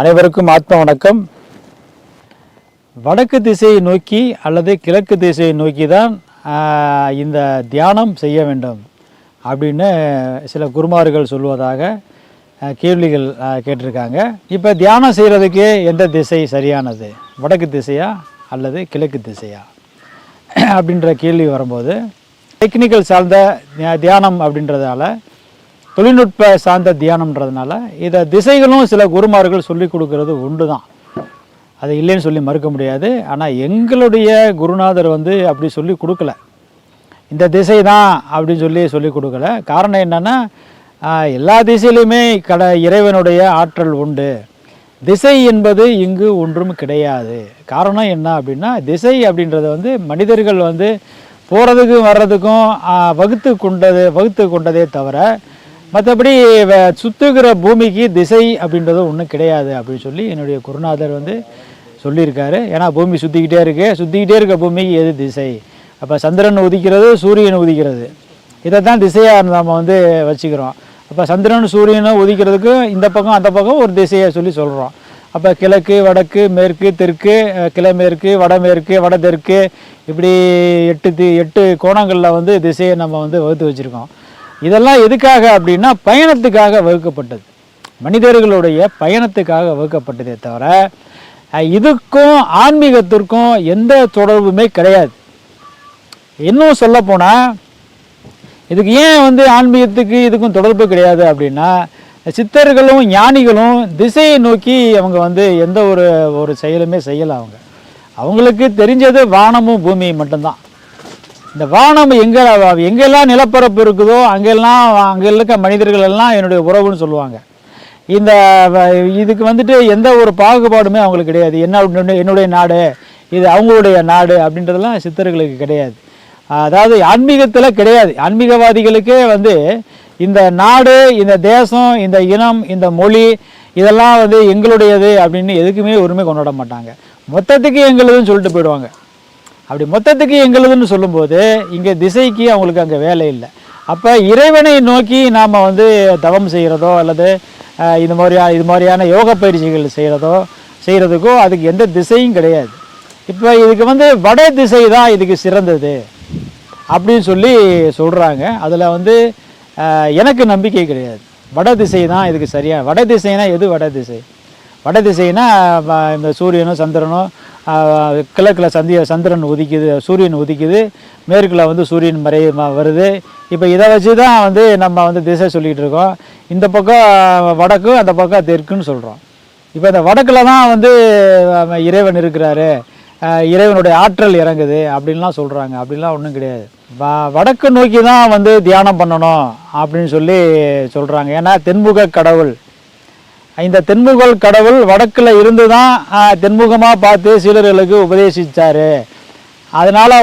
அனைவருக்கும் ஆத்ம வணக்கம். வடக்கு திசையை நோக்கி அல்லது கிழக்கு திசையை நோக்கி தான் இந்த தியானம் செய்ய வேண்டும் அப்படின்னு சில குருமார்கள் சொல்வதாக கேள்விகள் கேட்டிருக்காங்க. இப்போ தியானம் செய்கிறதுக்கு எந்த திசை சரியானது, வடக்கு திசையா அல்லது கிழக்கு திசையா அப்படின்ற கேள்வி வரும்போது, டெக்னிக்கல் சார்ந்த தியானம் அப்படின்றதால, தொழில்நுட்ப சார்ந்த தியானம்ன்றதுனால இதை திசைகளும் சில குருமார்கள் சொல்லி கொடுக்கறது உண்டு தான், அது இல்லைன்னு சொல்லி மறுக்க முடியாது. ஆனால் எங்களுடைய குருநாதர் அப்படி சொல்லி கொடுக்கல, இந்த திசை தான் அப்படின்னு சொல்லி கொடுக்கல. காரணம் என்னென்னா, எல்லா திசையிலுமே இறைவனுடைய ஆற்றல் உண்டு, திசை என்பது இங்கு ஒன்றும் கிடையாது. காரணம் என்ன அப்படின்னா, திசை அப்படின்றது மனிதர்கள் போகிறதுக்கும் வர்றதுக்கும் வகுத்து கொண்டதே தவிர மற்றபடி சுற்றுகிற பூமிக்கு திசை அப்படின்றது ஒன்றும் கிடையாது அப்படின்னு சொல்லி என்னுடைய குருநாதர் சொல்லியிருக்காரு. ஏன்னா பூமி சுற்றிக்கிட்டே இருக்க பூமிக்கு எது திசை? அப்போ சந்திரன் உதிக்கிறது, சூரியன் உதிக்கிறது, இதை தான் திசையாக நம்ம வச்சுக்கிறோம். அப்போ சந்திரன் சூரியனும் உதிக்கிறதுக்கு இந்த பக்கம் அந்த பக்கம் ஒரு திசையை சொல்கிறோம். அப்போ கிழக்கு, வடக்கு, மேற்கு, தெற்கு, கிழமேற்கு, வடமேற்கு, வடதெற்கு, இப்படி 8 கோணங்களில் திசையை நம்ம வகுத்து வச்சுருக்கோம். இதெல்லாம் எதுக்காக அப்படின்னா, பயணத்துக்காக வகுக்கப்பட்டது, மனிதர்களுடைய பயணத்துக்காக வகுக்கப்பட்டதே தவிர இதுக்கும் ஆன்மீகத்திற்கும் எந்த தொடர்புமே கிடையாது. இன்னும் சொல்லப்போனால், இதுக்கு ஏன் ஆன்மீகத்துக்கு இதுக்கும் தொடர்பு கிடையாது அப்படின்னா, சித்தர்களும் ஞானிகளும் திசையை நோக்கி அவங்க எந்த ஒரு செயலுமே செய்யலை. அவங்களுக்கு தெரிஞ்சது வானமும் பூமியும் மட்டும்தான். இந்த வானம் எங்கெல்லாம் நிலப்பரப்பு இருக்குதோ அங்கே இருக்க மனிதர்கள் எல்லாம் என்னுடைய உறவுன்னு சொல்லுவாங்க. இதுக்கு எந்த ஒரு பாகுபாடுமே அவங்களுக்கு கிடையாது. என்னுடைய நாடு, இது அவங்களுடைய நாடு அப்படின்றதெல்லாம் சித்தர்களுக்கு கிடையாது. அதாவது ஆன்மீகத்தில் கிடையாது. ஆன்மீகவாதிகளுக்கே இந்த நாடு, இந்த தேசம், இந்த இனம், இந்த மொழி, இதெல்லாம் எங்களுடையது அப்படின்னு எதுக்குமே உரிமை கொண்டாட மாட்டாங்க. மொத்தத்துக்கு எங்களுதுன்னு சொல்லிட்டு போயிடுவாங்க. அப்படி மொத்தத்துக்கு எங்களுதுன்னு சொல்லும்போது இங்கே திசைக்கு அவங்களுக்கு அங்கே வேலை இல்லை. அப்போ இறைவனை நோக்கி நாம் தவம் செய்கிறதோ அல்லது இது மாதிரியான யோக பயிற்சிகள் செய்கிறதுக்கோ அதுக்கு எந்த திசையும் கிடையாது. இப்போ இதுக்கு வட திசை தான் இதுக்கு சிறந்தது அப்படின்னு சொல்கிறாங்க. அதில் எனக்கு நம்பிக்கை கிடையாது. வட திசை தான் இதுக்கு சரியாக. வட திசைனா எது? வட திசை, வட திசைனா இந்த சூரியனும் சந்திரனும் கிழக்கில் சந்திரன் உதிக்குது, சூரியன் உதிக்குது, மேற்கில் சூரியன் வருது. இப்போ இதை வச்சு தான் நம்ம திசை சொல்லிகிட்டு இருக்கோம். இந்த பக்கம் வடக்கு, அந்த பக்கம் தெற்குன்னு சொல்கிறோம். இப்போ இந்த வடக்கில் தான் இறைவன் இருக்கிறாரு, இறைவனுடைய ஆற்றல் இறங்குது அப்படின்லாம் சொல்கிறாங்க. அப்படின்லாம் ஒன்றும் கிடையாது. வடக்கு நோக்கி தான் தியானம் பண்ணணும் அப்படின்னு சொல்கிறாங்க. ஏன்னா தென்முக கடவுள், இந்த தென்முகல் கடவுள் வடக்கில் இருந்து தான் தென்முகமாக பார்த்து சீடர்களுக்கு உபதேசித்தார். அதனால்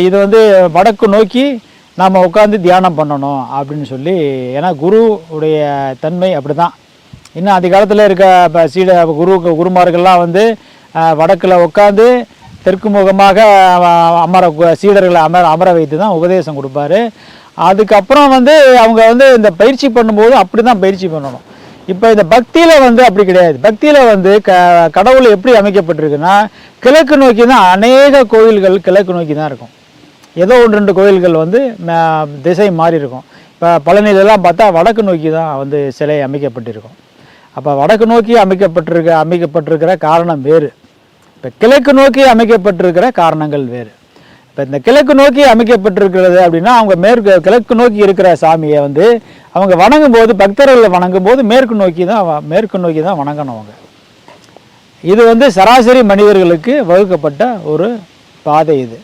இது வடக்கு நோக்கி நாம் உட்காந்து தியானம் பண்ணணும் அப்படின்னு ஏன்னா குருவுடைய தன்மை அப்படி தான். இன்னும் அந்த காலத்தில் இருக்க இப்போ குருமார்கள்லாம் வடக்கில் உட்காந்து தெற்கு முகமாக சீடர்களை அமர வைத்து தான் உபதேசம் கொடுப்பாரு. அதுக்கப்புறம் அவங்க இந்த பயிற்சி பண்ணும்போது அப்படி தான் பயிற்சி பண்ணணும். இப்போ இந்த பக்தியில் அப்படி கிடையாது. பக்தியில் கடவுள் எப்படி அமைக்கப்பட்டிருக்குன்னா, கிழக்கு நோக்கி தான் அநேக கோயில்கள் கிழக்கு நோக்கி தான் இருக்கும். ஏதோ 1-2 கோயில்கள் திசை மாறி இருக்கும். இப்போ பழனியிலலாம் பார்த்தா வடக்கு நோக்கி தான் சிலை அமைக்கப்பட்டிருக்கும். அப்போ வடக்கு நோக்கி அமைக்கப்பட்டிருக்கிற காரணம் வேறு, இப்போ கிழக்கு நோக்கி அமைக்கப்பட்டிருக்கிற காரணங்கள் வேறு. இப்போ இந்த கிழக்கு நோக்கி அமைக்கப்பட்டிருக்கிறது அப்படின்னா, அவங்க கிழக்கு நோக்கி இருக்கிற சாமியை அவங்க வணங்கும் போது, பக்தர்கள் வணங்கும் போது மேற்கு நோக்கி தான் வணங்கணும். அவங்க இது சராசரி மனிதர்களுக்கு வகுக்கப்பட்ட ஒரு பாதை இது.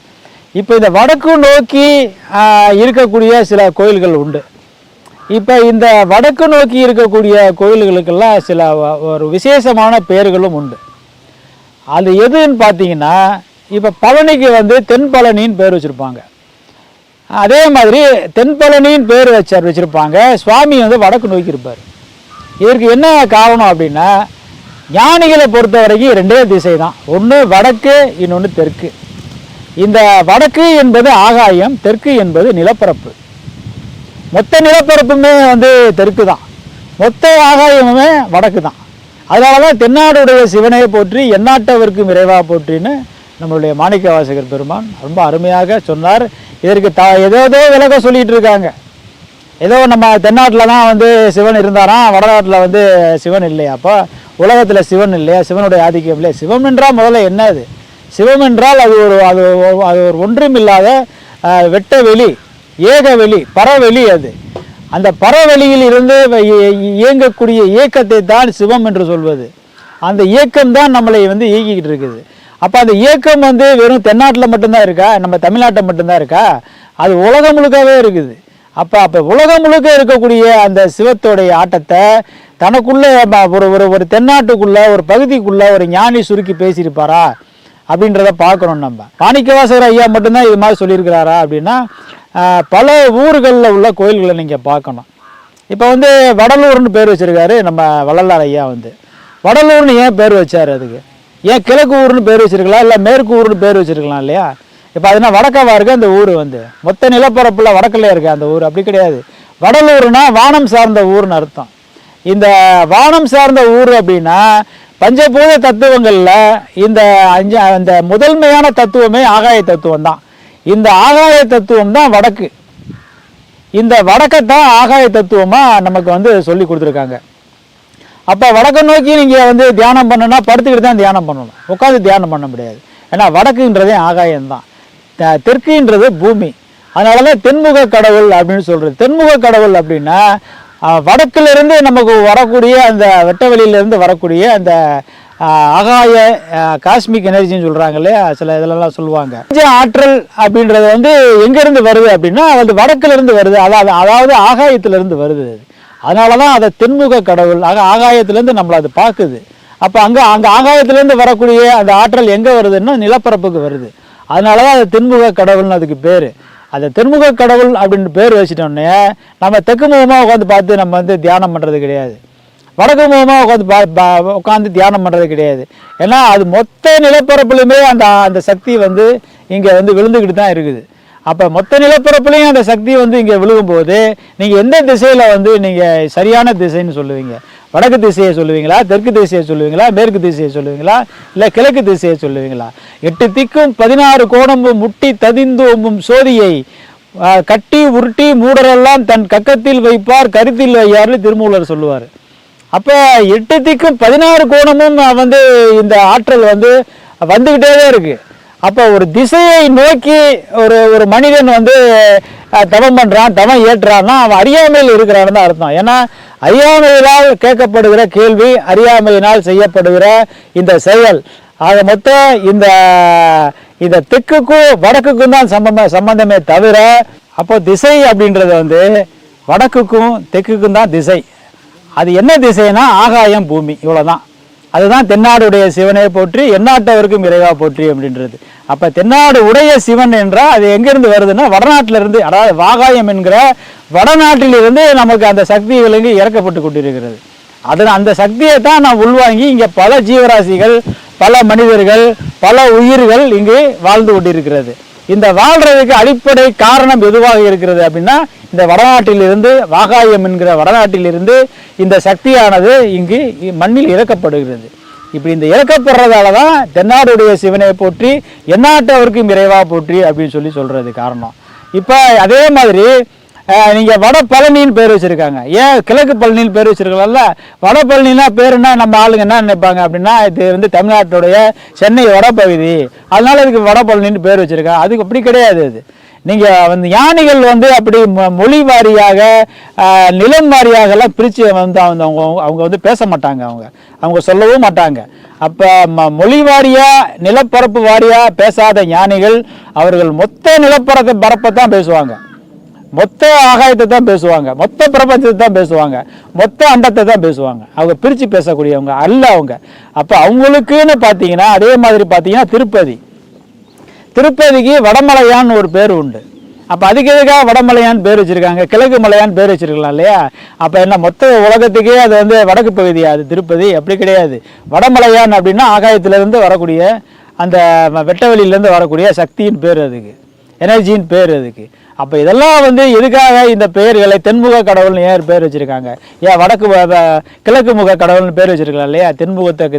இப்போ இந்த வடக்கு நோக்கி இருக்கக்கூடிய சில கோயில்கள் உண்டு. இப்போ இந்த வடக்கு நோக்கி இருக்கக்கூடிய கோயில்களுக்கெல்லாம் சில ஒரு விசேஷமான பெயர்களும் உண்டு. அது எதுன்னு பார்த்தீங்கன்னா, இப்போ பழனிக்கு தென்பழனின்னு பேர் வச்சுருப்பாங்க. அதே மாதிரி தென்பழனின்னு பேர் வச்சுருப்பாங்க. சுவாமி வடக்கு நோக்கி இருப்பார். இதற்கு என்ன காரணம் அப்படின்னா, ஞானிகளை பொறுத்த வரைக்கும் 2 திசை தான், ஒன்று வடக்கு, இன்னொன்று தெற்கு. இந்த வடக்கு என்பது ஆகாயம், தெற்கு என்பது நிலப்பரப்பு. மொத்த நிலப்பரப்புமே தெற்கு தான், மொத்த ஆகாயமுமே வடக்கு தான். அதனால தான் தென்னாடுடைய சிவனை போற்றி எந்நாட்டவர்க்கும் இறைவா போற்றின்னு நம்மளுடைய மாணிக்கவாசகர் பெருமான் ரொம்ப அருமையாக சொன்னார். இதற்கு ஏதோ விலக சொல்லிகிட்டு இருக்காங்க. ஏதோ நம்ம தென்னாட்டில் தான் வந்து சிவன் இருந்தாராம், வடநாட்டில் வந்து சிவன் இல்லையா, அப்போ உலகத்தில் சிவன் இல்லையா, சிவனுடைய ஆதிக்கம் இல்லையா? சிவம் என்றால் முதல்ல என்னது? சிவம் என்றால் அது ஒரு ஒன்றுமில்லாத வெட்ட வெளி, ஏக வெளி, பரவெளி. அது அந்த பரவெளியில் இருந்து இயங்கக்கூடிய இயக்கத்தை தான் சிவம் என்று சொல்வது. அந்த இயக்கம் தான் நம்மளை வந்து இயக்கிக்கிட்டு இருக்குது. அப்போ அந்த இயக்கம் வந்து வெறும் தென்னாட்டில் மட்டும்தான் இருக்கா, நம்ம தமிழ்நாட்டில் மட்டும்தான் இருக்கா? அது உலகம் முழுக்கவே இருக்குது. அப்போ உலகம் முழுக்க இருக்கக்கூடிய அந்த சிவத்தோடைய ஆட்டத்தை தனக்குள்ளே ஒரு தென்னாட்டுக்குள்ளே ஒரு பகுதிக்குள்ளே ஒரு ஞானி சுருக்கி பேசியிருப்பாரா அப்படின்றத பார்க்கணும். நம்ம மாணிக்கவாசகர் ஐயா மட்டும்தான் இது மாதிரி சொல்லியிருக்கிறாரா அப்படின்னா பல ஊர்களில் உள்ள கோயில்களை நீங்கள் பார்க்கணும். இப்போ வந்து வடலூர்னு பேர் வச்சுருக்காரு நம்ம வள்ளலார் ஐயா. வந்து வடலூர்னு ஏன் பேர் வச்சார்? அதுக்கு ஏன் கிழக்கு ஊர்னு பேர் வச்சுருக்கலாம், இல்லை மேற்கு ஊர்னு பேர் வச்சுருக்கலாம் இல்லையா? இப்போ அதுனா வடக்கவா இருக்குது அந்த ஊர், வந்து மொத்த நிலப்பரப்பில் வடக்கில் இருக்குது அந்த ஊர். அப்படி கிடையாது. வடலூர்னா வானம் சார்ந்த ஊர்னு அர்த்தம். இந்த வானம் சார்ந்த ஊர் அப்படின்னா பஞ்சபூத தத்துவங்களில் இந்த முதன்மையான தத்துவமே ஆகாய தத்துவம் தான். இந்த ஆகாய தத்துவம் தான் வடக்கு. இந்த வடக்கைத்தான் ஆகாய தத்துவமாக நமக்கு வந்து சொல்லி கொடுத்துருக்காங்க. அப்போ வடக்கை நோக்கி நீங்கள் வந்து தியானம் பண்ணணும்னா படுத்துக்கிட்டு தான் தியானம் பண்ணணும், உட்காந்து தியானம் பண்ண முடியாது. ஏன்னா வடக்குன்றதே ஆகாயம்தான், தெற்குன்றது பூமி. அதனால தான் தென்முக கடவுள் அப்படின்னு சொல்கிறது. தென்முக கடவுள் அப்படின்னா வடக்கிலிருந்து நமக்கு வரக்கூடிய அந்த வெட்டவெளியிலேருந்து வரக்கூடிய அந்த ஆகாய காஸ்மிக் எனர்ஜின்னு சொல்கிறாங்க இல்லையா, சில இதெல்லாம் சொல்லுவாங்க. ஆற்றல் அப்படின்றது வந்து எங்கேருந்து வருது அப்படின்னா அது வடக்கிலிருந்து வருது, அதாவது ஆகாயத்திலிருந்து வருது. அதனால தான் அதை தென்முக கடவுள், ஆகாயத்திலேருந்து நம்மளை அது பார்க்குது. அப்போ அங்கே ஆகாயத்திலேருந்து வரக்கூடிய அந்த ஆற்றல் எங்கே வருதுன்னா நிலப்பரப்புக்கு வருது. அதனால தான் அது தென்முக கடவுள்னு அதுக்கு பேர். அந்த தென்முக கடவுள் அப்படின்னு பேர் வச்சுட்டோன்னே நம்ம தெற்கு முகமாக உட்காந்து பார்த்து நம்ம வந்து தியானம் பண்ணுறது கிடையாது, வடக்கு முகமாக உட்காந்து தியானம் பண்ணுறது கிடையாது. ஏன்னா அது மொத்த நிலப்பரப்புலையுமே அந்த சக்தி வந்து இங்கே வந்து விழுந்துக்கிட்டு தான் இருக்குது. அப்போ மொத்த நிலப்பரப்புலையும் அந்த சக்தி வந்து இங்கே விழுகும்போது நீங்கள் எந்த திசையில் வந்து நீங்கள் சரியான திசைன்னு சொல்லுவீங்க? வடக்கு திசையை சொல்லுவீங்களா, தெற்கு திசையை சொல்லுவீங்களா, மேற்கு திசையை சொல்லுவீங்களா, இல்லை கிழக்கு திசையை சொல்லுவீங்களா? 8 திக்கும் 16 கோணமும் முட்டி ததிந்தோம்பும் சோதியை கட்டி உருட்டி மூடரெல்லாம் தன் கக்கத்தில் வைப்பார் கருத்தில் வையார்னு திருமூலர் சொல்லுவார். அப்போ 8 திக்கும் 16 கோணமும் வந்து இந்த ஆற்றல் வந்து வந்துக்கிட்டே தான் இருக்குது. அப்போ ஒரு திசையை நோக்கி ஒரு மனிதன் வந்து தவம் பண்ணுறான், தவம் ஏற்றான்னா அவன் அறியாமையில் இருக்கிறான்னு தான் அர்த்தம். ஏன்னா அறியாமையினால் கேட்கப்படுகிற கேள்வி, அறியாமையினால் செய்யப்படுகிற இந்த செயல், ஆக மொத்தம் இந்த தெற்குக்கும் வடக்குக்கும் தான் சம்பந்தமே தவிர, அப்போ திசை அப்படின்றது வந்து வடக்குக்கும் தெற்குக்கும் தான் திசை. அது என்ன திசைனா ஆகாயம் பூமி, இவ்வளோதான். அதுதான் தென்னாடுடைய சிவனை போற்றி எந்நாட்டவருக்கும் இறைவா போற்றி அப்படின்றது. அப்போ தென்னாடு உடைய சிவன் என்றால் அது எங்கேருந்து வருதுன்னா வடநாட்டிலிருந்து, அதாவது வாகாயம் என்கிற வடநாட்டிலிருந்து நமக்கு அந்த சக்திகளுக்கு இறக்கப்பட்டு கொண்டிருக்கிறது. அந்த சக்தியை தான் நான் உள்வாங்கி இங்கே பல ஜீவராசிகள், பல மனிதர்கள், பல உயிர்கள் இங்கு வாழ்ந்து கொண்டிருக்கிறது. இந்த வாழ்றதுக்கு அடிப்படை காரணம் எதுவாக இருக்கிறது அப்படின்னா இந்த வடநாட்டிலிருந்து, வாகாயம் என்கிற வடநாட்டிலிருந்து இந்த சக்தியானது இங்கு மண்ணில் இறக்கப்படுகிறது. இப்படி இந்த இறக்கப்படுறதால தான் தென்னாடுடைய சிவனை போற்றி எந்நாட்டவருக்கும் இறைவா போற்றி அப்படின்னு சொல்கிறது காரணம். இப்போ அதே மாதிரி நீங்கள் வட பழனின்னு பேர் வச்சுருக்காங்க. ஏன் கிழக்கு பழனின்னு பேர் வச்சுருக்கலாம்ல? வட பழனினா பேருன்னா நம்ம ஆளுங்க என்ன நினைப்பாங்க அப்படின்னா இது வந்து தமிழ்நாட்டுடைய சென்னை வடப்பகுதி, அதனால இதுக்கு வட பழனின்னு பேர் வச்சுருக்காங்க. அதுக்கு அப்படி கிடையாது. அது நீங்கள் வந்து ஞானிகள் வந்து அப்படி மொழி வாரியாக நிலம் வாரியாகலாம் பிரித்து வந்து அவங்க வந்து பேச மாட்டாங்க, அவங்க சொல்லவும் மாட்டாங்க. அப்போ மொழி வாரியாக நிலப்பரப்பு வாரியாக பேசாத ஞானிகள் அவர்கள் மொத்த பரப்பை தான் பேசுவாங்க, மொத்த ஆகாயத்தை தான் பேசுவாங்க, மொத்த பிரபஞ்சத்தை தான் பேசுவாங்க, மொத்த அண்டத்தை தான் பேசுவாங்க. அவங்க பிரித்து பேசக்கூடியவங்க அல்ல அவங்க. அப்போ அவங்களுக்குன்னு பார்த்தீங்கன்னா அதே மாதிரி பார்த்தீங்கன்னா திருப்பதிக்கு வடமலையான்னு ஒரு பேர் உண்டு. அப்போ அதுக்கு எதுக்காக வடமலையான்னு பேர் வச்சுருக்காங்க, கிழக்கு மலையான்னு பேர் வச்சுருக்கலாம் இல்லையா? அப்போ என்ன மொத்த உலகத்துக்கே அது வந்து வடக்கு பகுதியா அது திருப்பதி? அப்படி கிடையாது. வடமலையான் அப்படின்னா ஆகாயத்திலேருந்து வரக்கூடிய அந்த வெட்டவெளியிலேருந்து வரக்கூடிய சக்தியின் பேர், அதுக்கு எனர்ஜியின் பேர் அதுக்கு. அப்போ இதெல்லாம் வந்து எதுக்காக இந்த பெயர்களை தென்முக கடவுள்னு ஏன் பேர் வச்சுருக்காங்க? ஏன் கிழக்கு முக கடவுள்னு பேர் வச்சுருக்கலாம் இல்லையா?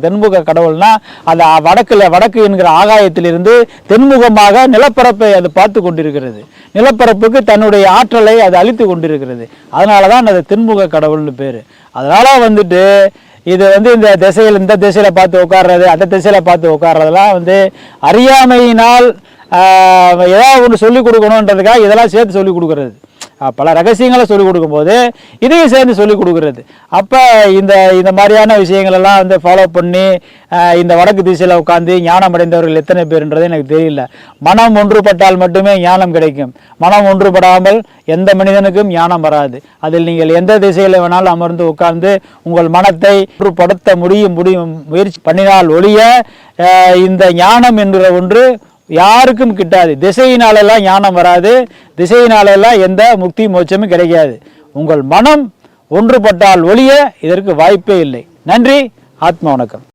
தென்முக கடவுள்னா அந்த வடக்கு என்கிற ஆகாயத்திலிருந்து தென்முகமாக நிலப்பரப்பை அது பார்த்து கொண்டிருக்கிறது. நிலப்பரப்புக்கு தன்னுடைய ஆற்றலை அது அளித்து கொண்டிருக்கிறது. அதனால தான் அது தென்முக கடவுள்னு பேர். அதனால் வந்துட்டு இது வந்து இந்த திசையில் பார்த்து உட்கார்றது, அந்த திசையில் பார்த்து உட்கார்றதெல்லாம் வந்து அறியாமையினால் ஏதாவது ஒன்று சொல்லிக் கொடுக்கணுன்றதுக்காக இதெல்லாம் சேர்த்து சொல்லிக் கொடுக்கறது. பல ரகசியங்களை சொல்லிக் கொடுக்கும்போது இதையும் சேர்ந்து சொல்லிக் கொடுக்கறது. அப்போ இந்த மாதிரியான விஷயங்கள் எல்லாம் வந்து ஃபாலோ பண்ணி இந்த வடக்கு திசையில் உட்காந்து ஞானம் அடைந்தவர்கள் எத்தனை பேருன்றது எனக்கு தெரியல. மனம் ஒன்றுபட்டால் மட்டுமே ஞானம் கிடைக்கும். மனம் ஒன்றுபடாமல் எந்த மனிதனுக்கும் ஞானம் வராது. அதில் நீங்கள் எந்த திசையில் வேணாலும் அமர்ந்து உட்கார்ந்து உங்கள் மனத்தை ஒன்றுபடுத்த முடியும் முயற்சி பண்ணினால் ஒழிய இந்த ஞானம் என்கிற ஒன்று யாருக்கும் கிட்டாது. திசையினாலெல்லாம் ஞானம் வராது. திசையினாலெல்லாம் எந்த முக்தி மோட்சமும் கிடைக்காது. உங்கள் மனம் ஒன்றுபட்டால் ஒழிய இதற்கு வாய்ப்பே இல்லை. நன்றி. ஆத்ம வணக்கம்.